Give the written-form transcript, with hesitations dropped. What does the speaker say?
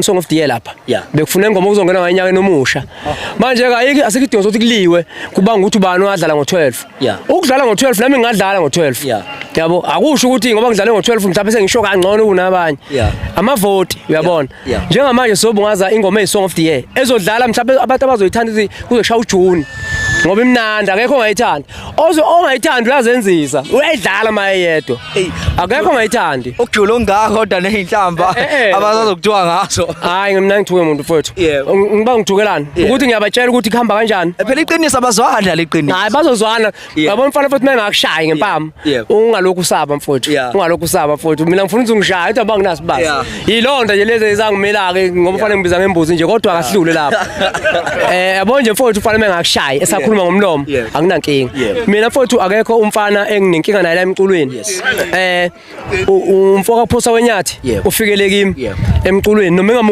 Song of the year lapha Yeah. bekufuna ingoma okuzongena nganyakeni omusha manje ke ayike asekidinga ukuthi kuliwe kuba ukuthi ubani owadlala ngo12 Yeah. ukudlala ngo12 nami ngingadlala ngo12 Yeah. yabo akusho ukuthi ngoba ngidlale ngo12 mhlawumbe sengisho kangcono kunabanye Yeah. amavoti uyabona Yeah. njengamanje sobungaza ingoma eyi-song of the year ezodlala mhlawumbe abantu abazoyithanda ukuthi kuzoshaya uJune ngoba imnandi akekho ongayithandi ongayithandi uyazenzisa uyayidlala maye yedwa akekho ongayithandi ukujula ongaka kodwa nezinhlamba abazokuthiwa ngaso hayi mina ngithuke umuntu mfowethu ngiba ngithukelani ukuthi ngiyabatshela ukuthi kuhamba kanjani phela iqiniso abazwana leqiniso hayi bazozwana yabona mfana futhi mengakushayi ngempama ungalokhu usaba mfowethu ungalokhu usaba mfowethu mina ngifuna ukuthi ungishaye kodwa banginasibazi yilonda nje lezi ezangimela ke ngoba fanele ngibiza ngembuzi nje kodwa akasidlule lapha yabona nje mfowethu ufana mengakushayi esakhuluma ngomlomo akunankinga mina mfowethu akekho umfana enginenkinga naye la emculweni umfoka phosa wenyathi ufikele kimi emculweni noma